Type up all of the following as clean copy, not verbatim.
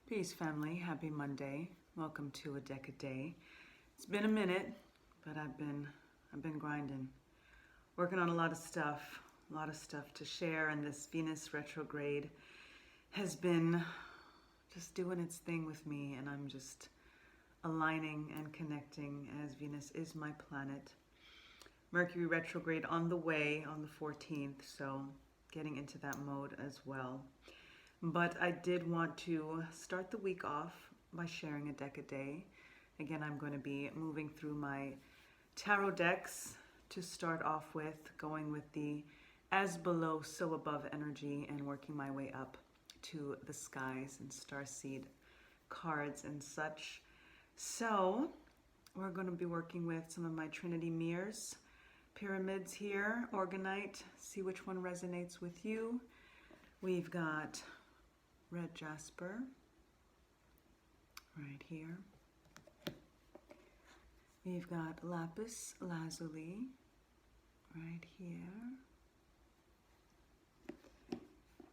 Peace, family. Happy Monday. Welcome to A Deck a Day. It's been a minute, but I've been grinding, working on a lot of stuff to share, and this Venus retrograde has been just doing its thing with me, and I'm just aligning and connecting as Venus is my planet. Mercury retrograde on the way on the 14th, so getting into that mode as well. But I did want to start the week off by sharing a deck a day. Again, I'm going to be moving through my tarot decks to start off with, going with the as below, so above energy, and working my way up to the skies and starseed cards and such. So we're going to be working with some of my Trinity mirrors, pyramids here, Organite, see which one resonates with you. We've got red Jasper right here. We've got Lapis Lazuli right here.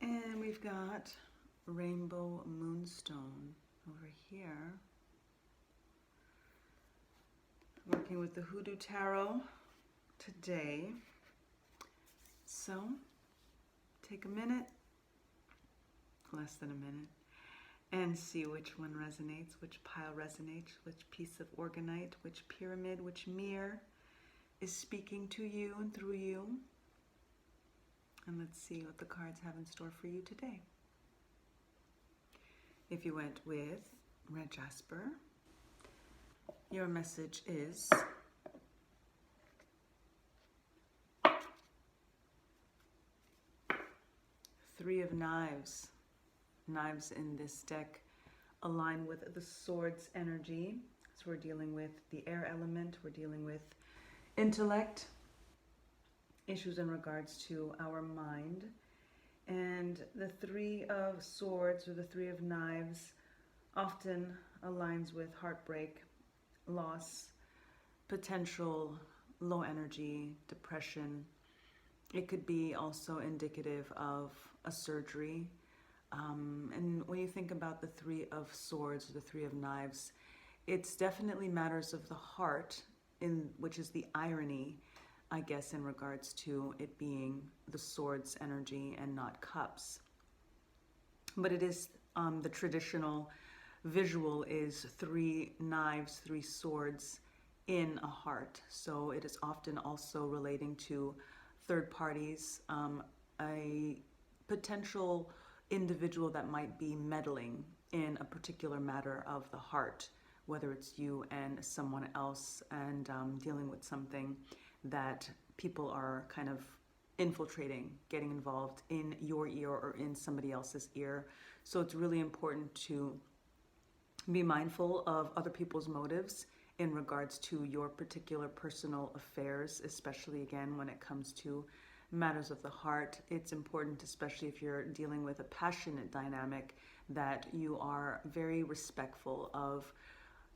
And we've got rainbow moonstone over here. Working with the Hoodoo Tarot today. So take a minute, less than a minute, and see which one resonates, which pile resonates, which piece of Organite, which pyramid, which mirror is speaking to you and through you. And let's see what the cards have in store for you today. If you went with red Jasper, your message is Three of Knives. Knives in this deck align with the Swords energy. So we're dealing with the air element, we're dealing with intellect, issues in regards to our mind. And the Three of Swords, or the Three of Knives, often aligns with heartbreak, loss, potential low energy, depression. It could be also indicative of a surgery. And when you think about the Three of Swords, or the Three of Knives, it's definitely matters of the heart, which is the irony, I guess, in regards to it being the Swords energy and not cups. But it is the traditional visual is three knives, three swords in a heart. So it is often also relating to third parties, a potential individual that might be meddling in a particular matter of the heart, whether it's you and someone else, and dealing with something that people are kind of infiltrating, getting involved in your ear or in somebody else's ear. So it's really important to be mindful of other people's motives in regards to your particular personal affairs, especially again when it comes to matters of the heart. It's important, especially if you're dealing with a passionate dynamic, that you are very respectful of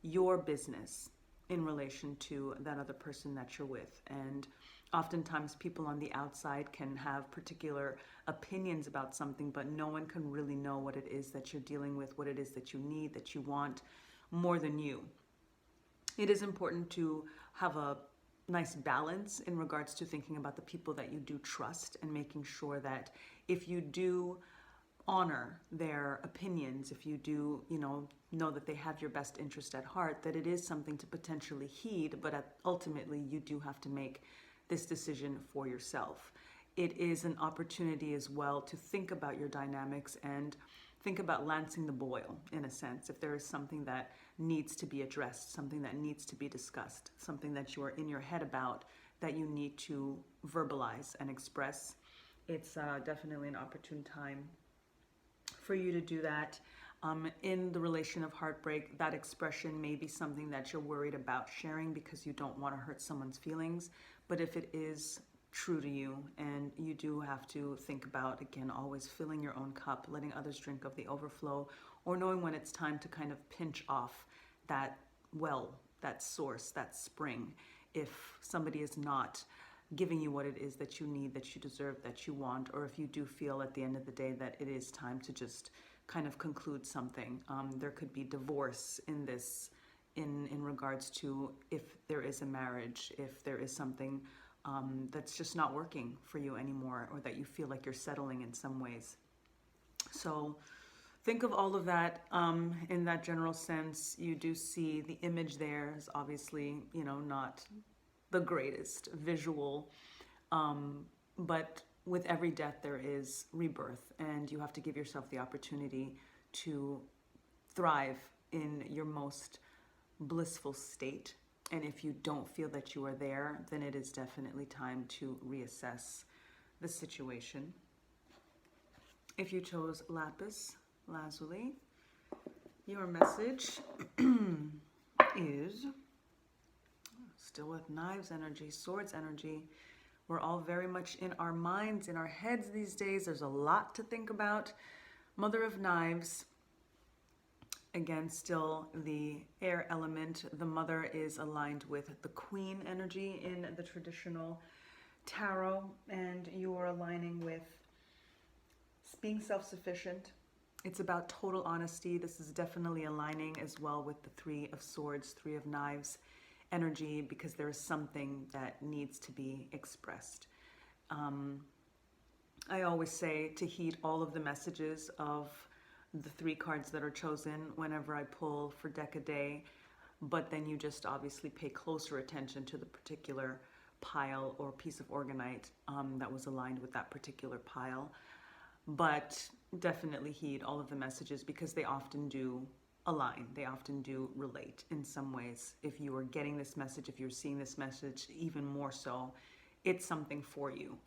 your business in relation to that other person that you're with. And oftentimes people on the outside can have particular opinions about something, but no one can really know what it is that you're dealing with, what it is that you need, that you want, more than you. It is important to have a nice balance in regards to thinking about the people that you do trust, and making sure that if you do honor their opinions, if you do, know that they have your best interest at heart, that it is something to potentially heed, but ultimately you do have to make this decision for yourself. It is an opportunity as well to think about your dynamics and think about lancing the boil, in a sense. If there is something that needs to be addressed, something that needs to be discussed, something that you are in your head about that you need to verbalize and express, it's definitely an opportune time for you to do that. In the relation of heartbreak, that expression may be something that you're worried about sharing because you don't want to hurt someone's feelings. But if it is true to you, and you do have to think about, again, always filling your own cup, letting others drink of the overflow, or knowing when it's time to kind of pinch off that well, that source, that spring, if somebody is not giving you what it is that you need, that you deserve, that you want, or if you do feel at the end of the day that it is time to just kind of conclude something. There could be divorce in this, in regards to if there is a marriage, if there is something that's just not working for you anymore, or that you feel like you're settling in some ways. So think of all of that in that general sense. You do see the image there is obviously, you know, not the greatest visual, but with every death there is rebirth, and you have to give yourself the opportunity to thrive in your most blissful state. And if you don't feel that you are there, then it is definitely time to reassess the situation. If you chose Lapis Lazuli, your message is still with knives energy, swords energy. We're all very much in our minds, in our heads these days. There's a lot to think about. Mother of Knives, again, still the air element. The mother is aligned with the queen energy in the traditional tarot, and you are aligning with being self-sufficient. It's about total honesty. This is definitely aligning as well with the Three of Swords, Three of Knives energy, because there is something that needs to be expressed. I always say to heed all of the messages of the 3 cards that are chosen whenever I pull for deck a day, but then you just obviously pay closer attention to the particular pile or piece of organite that was aligned with that particular pile. But definitely heed all of the messages, because they often do align. They often do relate in some ways. If you are getting this message, if you're seeing this message, even more so, it's something for you.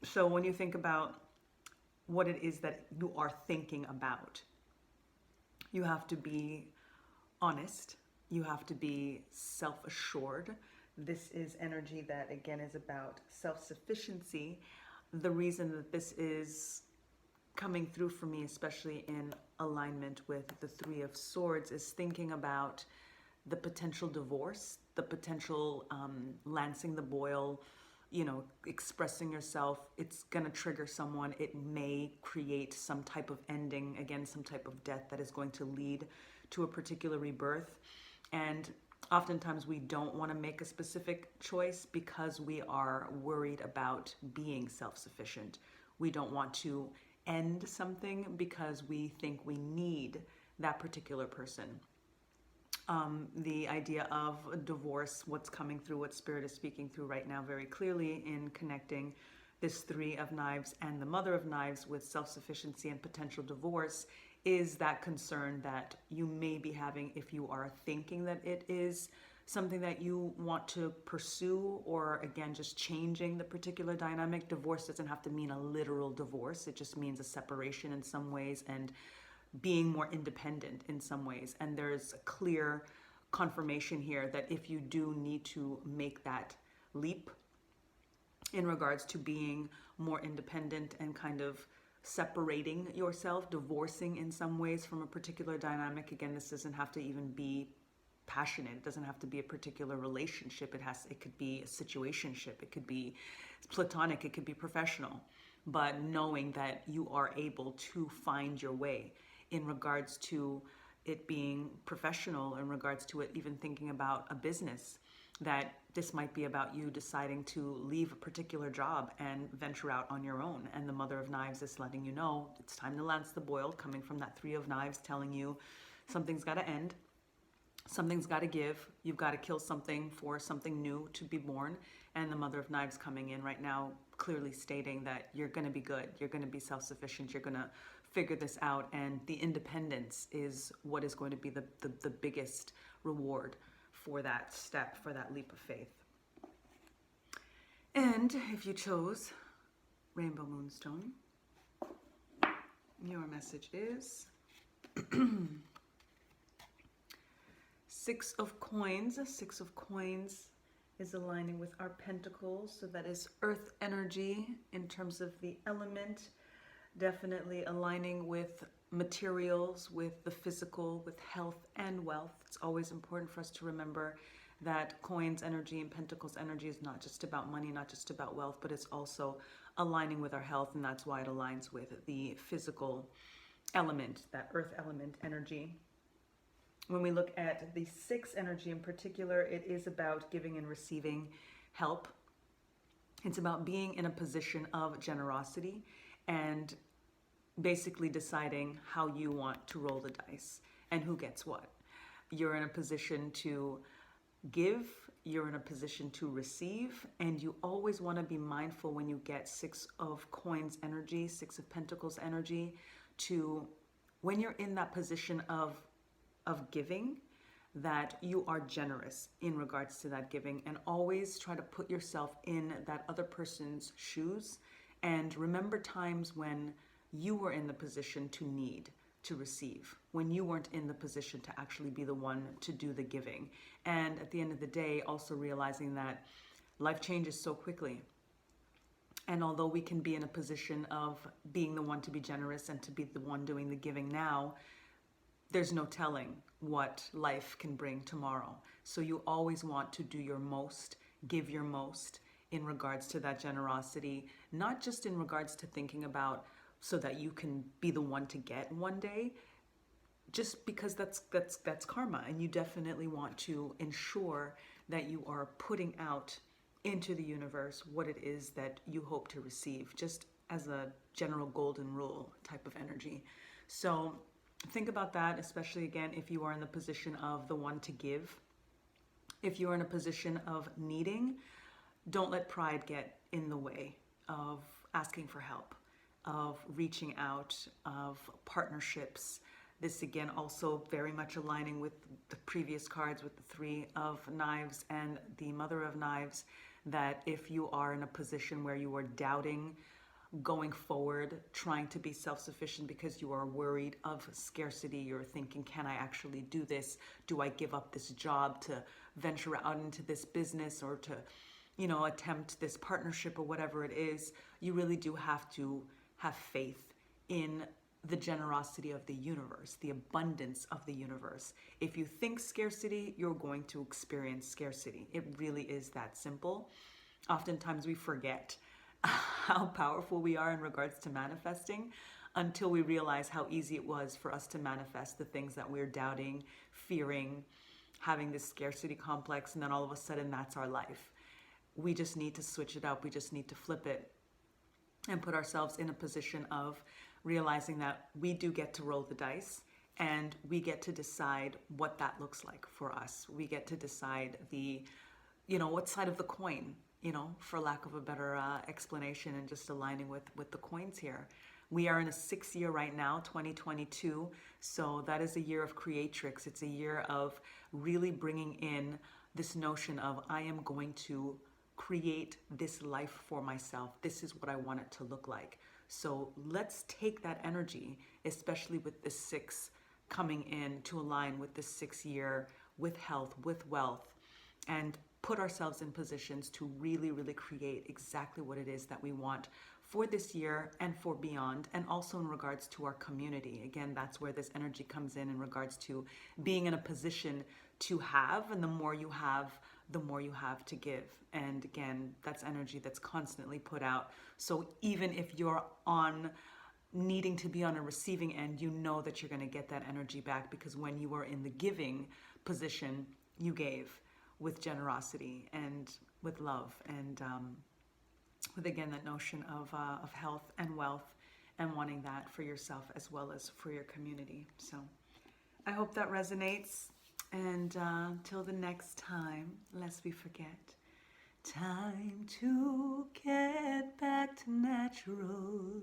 So when you think about what it is that you are thinking about, you have to be honest. You have to be self-assured. This is energy that, again, is about self-sufficiency. The reason that this is coming through for me, especially in alignment with the Three of Swords, is thinking about the potential divorce, the potential lancing the boil, you know, expressing yourself. It's gonna trigger someone. It may create some type of ending, again, some type of death that is going to lead to a particular rebirth. And oftentimes we don't want to make a specific choice because we are worried about being self-sufficient. We don't want to end something because we think we need that particular person. The idea of a divorce, what's coming through, what Spirit is speaking through right now very clearly in connecting this Three of Knives and the Mother of Knives with self-sufficiency and potential divorce, is that concern that you may be having if you are thinking that it is something that you want to pursue, or again, just changing the particular dynamic. Divorce doesn't have to mean a literal divorce. It just means a separation in some ways and being more independent in some ways. And there's a clear confirmation here that if you do need to make that leap in regards to being more independent and kind of separating yourself, divorcing in some ways from a particular dynamic. Again, this doesn't have to even be passionate. It doesn't have to be a particular relationship. It could be a situationship. It could be platonic. It could be professional. But knowing that you are able to find your way in regards to it being professional, in regards to it even thinking about a business, that this might be about you deciding to leave a particular job and venture out on your own. And the Mother of Knives is letting you know it's time to lance the boil, coming from that Three of Knives, telling you something's got to end, something's got to give, you've got to kill something for something new to be born. And the Mother of Knives coming in right now, clearly stating that you're going to be good, you're going to be self-sufficient, you're going to figure this out, and the independence is what is going to be the biggest reward for that step, for that leap of faith. And if you chose Rainbow Moonstone, your message is Six of Coins. Six of Coins is aligning with our pentacles, so that is earth energy in terms of the element, definitely aligning with materials, with the physical, with health and wealth. It's always important for us to remember that coins energy and pentacles energy is not just about money, not just about wealth, but it's also aligning with our health, and that's why it aligns with the physical element, that earth element energy. When we look at the 6 energy in particular, it is about giving and receiving help. It's about being in a position of generosity and basically deciding how you want to roll the dice and who gets what. You're in a position to give, you're in a position to receive, and you always want to be mindful when you get 6 of coins energy, 6 of pentacles energy, to when you're in that position of giving, that you are generous in regards to that giving, and always try to put yourself in that other person's shoes and remember times when you were in the position to need to receive, when you weren't in the position to actually be the one to do the giving. And at the end of the day, also realizing that life changes so quickly. And although we can be in a position of being the one to be generous and to be the one doing the giving now, there's no telling what life can bring tomorrow. So you always want to do your most, give your most in regards to that generosity, not just in regards to thinking about so that you can be the one to get one day, just because that's karma, and you definitely want to ensure that you are putting out into the universe what it is that you hope to receive, just as a general golden rule type of energy. So think about that, especially again if you are in the position of the one to give. If you're in a position of needing, don't let pride get in the way of asking for help, of reaching out, of partnerships. This again also very much aligning with the previous cards with the 3 of Knives and the Mother of Knives, that if you are in a position where you are doubting going forward, trying to be self-sufficient because you are worried of scarcity, you're thinking, can I actually do this? Do I give up this job to venture out into this business, or to, you know, attempt this partnership or whatever it is? You really do have to have faith in the generosity of the universe, the abundance of the universe. If you think scarcity, you're going to experience scarcity. It really is that simple. Oftentimes we forget how powerful we are in regards to manifesting until we realize how easy it was for us to manifest the things that we're doubting, fearing, having this scarcity complex, and then all of a sudden that's our life. We just need to switch it up. We just need to flip it and put ourselves in a position of realizing that we do get to roll the dice, and we get to decide what that looks like for us. We get to decide the, you know, what side of the coin, you know, for lack of a better explanation, and just aligning with the coins here. We are in a 6th year right now, 2022. So that is a year of creatrix. It's a year of really bringing in this notion of, I am going to create this life for myself. This is what I want it to look like. So let's take that energy, especially with the 6 coming in to align with the 6th year, with health, with wealth, and put ourselves in positions to really, really create exactly what it is that we want for this year and for beyond, and also in regards to our community. Again, that's where this energy comes in regards to being in a position to have, and the more you have, the more you have to give. And again, that's energy that's constantly put out. So even if you're on needing to be on a receiving end, you know that you're going to get that energy back, because when you were in the giving position, you gave with generosity and with love, and with again that notion of health and wealth, and wanting that for yourself as well as for your community. So I hope that resonates. And till the next time, lest we forget, time to get back to natural.